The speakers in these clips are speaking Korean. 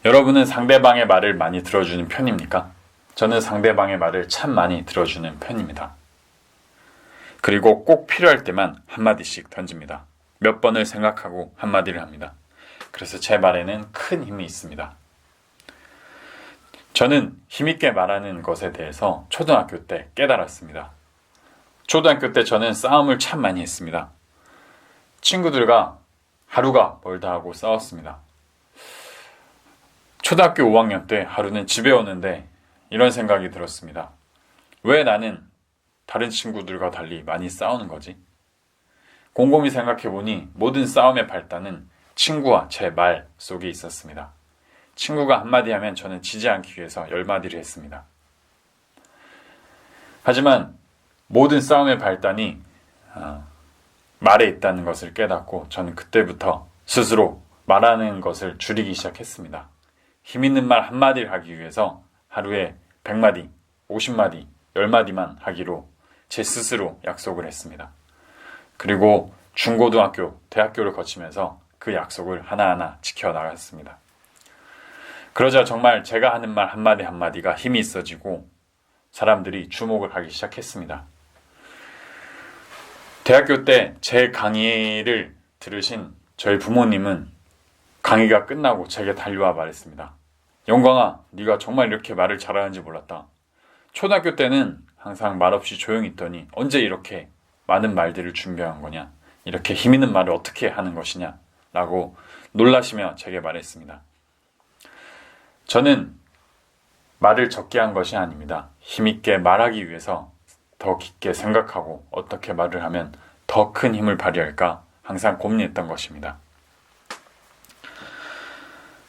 여러분은 상대방의 말을 많이 들어주는 편입니까? 저는 상대방의 말을 참 많이 들어주는 편입니다. 그리고 꼭 필요할 때만 한마디씩 던집니다. 몇 번을 생각하고 한마디를 합니다. 그래서 제 말에는 큰 힘이 있습니다. 저는 힘있게 말하는 것에 대해서 초등학교 때 깨달았습니다. 초등학교 때 저는 싸움을 참 많이 했습니다. 친구들과 하루가 멀다 하고 싸웠습니다. 초등학교 5학년 때 하루는 집에 오는데 이런 생각이 들었습니다. 왜 나는 다른 친구들과 달리 많이 싸우는 거지? 곰곰이 생각해보니 모든 싸움의 발단은 친구와 제 말 속에 있었습니다. 친구가 한마디 하면 저는 지지 않기 위해서 10마디를 했습니다. 하지만 모든 싸움의 발단이 말에 있다는 것을 깨닫고 저는 그때부터 스스로 말하는 것을 줄이기 시작했습니다. 힘있는 말 한마디를 하기 위해서 하루에 100마디, 50마디, 10마디만 하기로 제 스스로 약속을 했습니다. 그리고 중고등학교, 대학교를 거치면서 그 약속을 하나하나 지켜나갔습니다. 그러자 정말 제가 하는 말 한마디 한마디가 힘이 있어지고 사람들이 주목을 하기 시작했습니다. 대학교 때 제 강의를 들으신 저희 부모님은 강의가 끝나고 제게 달려와 말했습니다. 영광아, 네가 정말 이렇게 말을 잘하는지 몰랐다. 초등학교 때는 항상 말없이 조용히 있더니 언제 이렇게 많은 말들을 준비한 거냐? 이렇게 힘있는 말을 어떻게 하는 것이냐? 라고 놀라시며 제게 말했습니다. 저는 말을 적게 한 것이 아닙니다. 힘있게 말하기 위해서 더 깊게 생각하고 어떻게 말을 하면 더 큰 힘을 발휘할까 항상 고민했던 것입니다.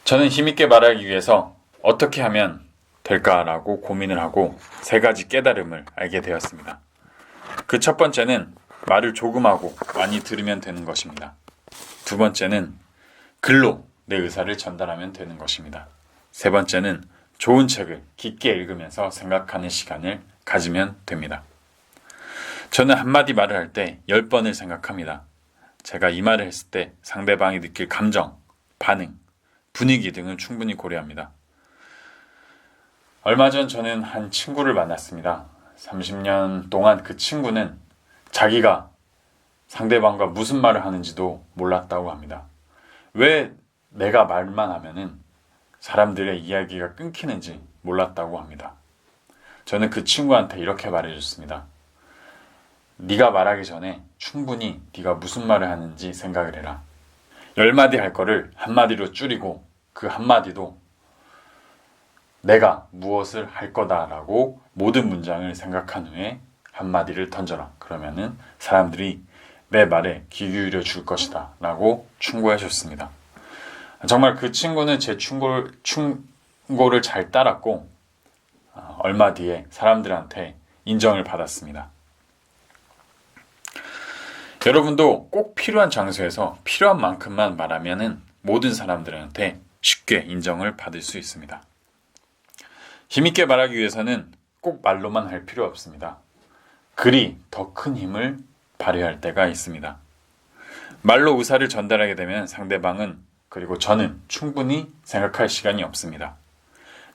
저는 힘있게 말하기 위해서 어떻게 하면 될까라고 고민을 하고 3가지 깨달음을 알게 되었습니다. 그 첫 번째는 말을 조금 하고 많이 들으면 되는 것입니다. 두 번째는 글로 내 의사를 전달하면 되는 것입니다. 세 번째는 좋은 책을 깊게 읽으면서 생각하는 시간을 가지면 됩니다. 저는 한마디 말을 할 때 10번을 생각합니다. 제가 이 말을 했을 때 상대방이 느낄 감정, 반응, 분위기 등을 충분히 고려합니다. 얼마 전 저는 한 친구를 만났습니다. 30년 동안 그 친구는 자기가 상대방과 무슨 말을 하는지도 몰랐다고 합니다. 왜 내가 말만 하면은 사람들의 이야기가 끊기는지 몰랐다고 합니다. 저는 그 친구한테 이렇게 말해줬습니다. 네가 말하기 전에 충분히 네가 무슨 말을 하는지 생각을 해라. 10마디 할 거를 한마디로 줄이고 그 한마디도 내가 무엇을 할 거다라고 모든 문장을 생각한 후에 한마디를 던져라. 그러면은 사람들이 내 말에 귀 기울여 줄 것이다 라고 충고해 줬습니다. 정말 그 친구는 제 충고를 잘 따랐고 얼마 뒤에 사람들한테 인정을 받았습니다. 여러분도 꼭 필요한 장소에서 필요한 만큼만 말하면은 모든 사람들한테 쉽게 인정을 받을 수 있습니다. 힘있게 말하기 위해서는 꼭 말로만 할 필요 없습니다. 글이 더 큰 힘을 발휘할 때가 있습니다. 말로 의사를 전달하게 되면 상대방은 그리고 저는 충분히 생각할 시간이 없습니다.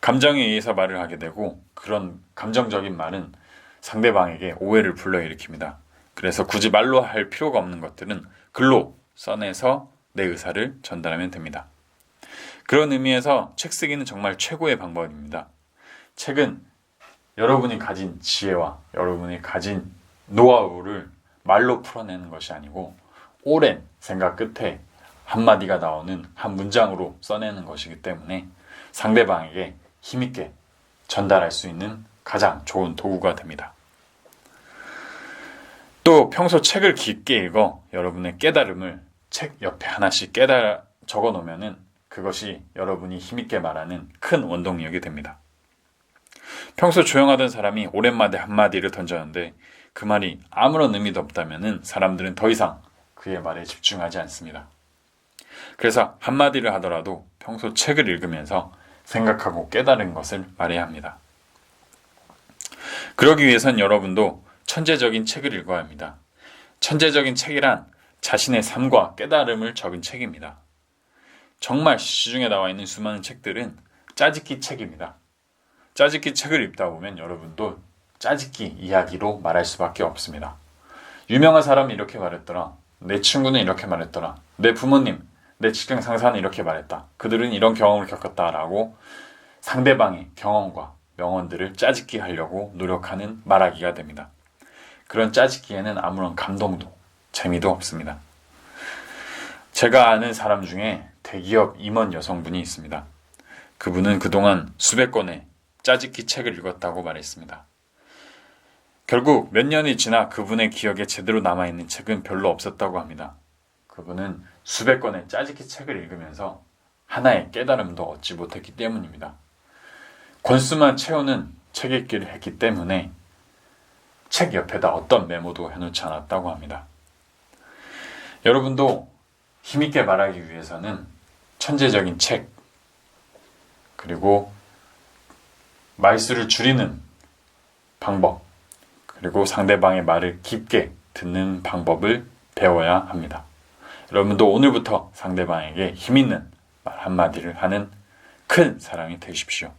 감정에 의해서 말을 하게 되고 그런 감정적인 말은 상대방에게 오해를 불러일으킵니다. 그래서 굳이 말로 할 필요가 없는 것들은 글로 써내서 내 의사를 전달하면 됩니다. 그런 의미에서 책 쓰기는 정말 최고의 방법입니다. 책은 여러분이 가진 지혜와 여러분이 가진 노하우를 말로 풀어내는 것이 아니고 오랜 생각 끝에 한마디가 나오는 한 문장으로 써내는 것이기 때문에 상대방에게 힘있게 전달할 수 있는 가장 좋은 도구가 됩니다. 또 평소 책을 깊게 읽어 여러분의 깨달음을 책 옆에 하나씩 적어 놓으면 그것이 여러분이 힘있게 말하는 큰 원동력이 됩니다. 평소 조용하던 사람이 오랜만에 한마디를 던졌는데 그 말이 아무런 의미도 없다면 사람들은 더 이상 그의 말에 집중하지 않습니다. 그래서 한마디를 하더라도 평소 책을 읽으면서 생각하고 깨달은 것을 말해야 합니다. 그러기 위해선 여러분도 천재적인 책을 읽어야 합니다. 천재적인 책이란 자신의 삶과 깨달음을 적은 책입니다. 정말 시중에 나와 있는 수많은 책들은 짜집기 책입니다. 짜집기 책을 읽다 보면 여러분도 짜집기 이야기로 말할 수밖에 없습니다. 유명한 사람이 이렇게 말했더라. 내 친구는 이렇게 말했더라. 내 부모님, 내 직장 상사는 이렇게 말했다. 그들은 이런 경험을 겪었다라고 상대방의 경험과 명언들을 짜집기 하려고 노력하는 말하기가 됩니다. 그런 짜집기에는 아무런 감동도 재미도 없습니다. 제가 아는 사람 중에 대기업 임원 여성분이 있습니다. 그분은 그동안 수백 권의 짜집기 책을 읽었다고 말했습니다. 결국 몇 년이 지나 그분의 기억에 제대로 남아있는 책은 별로 없었다고 합니다. 그분은 수백 권의 짜집기 책을 읽으면서 하나의 깨달음도 얻지 못했기 때문입니다. 권수만 채우는 책 읽기를 했기 때문에 책 옆에다 어떤 메모도 해놓지 않았다고 합니다. 여러분도 힘있게 말하기 위해서는 천재적인 책, 그리고 말수를 줄이는 방법, 그리고 상대방의 말을 깊게 듣는 방법을 배워야 합니다. 여러분도 오늘부터 상대방에게 힘있는 말 한마디를 하는 큰 사람이 되십시오.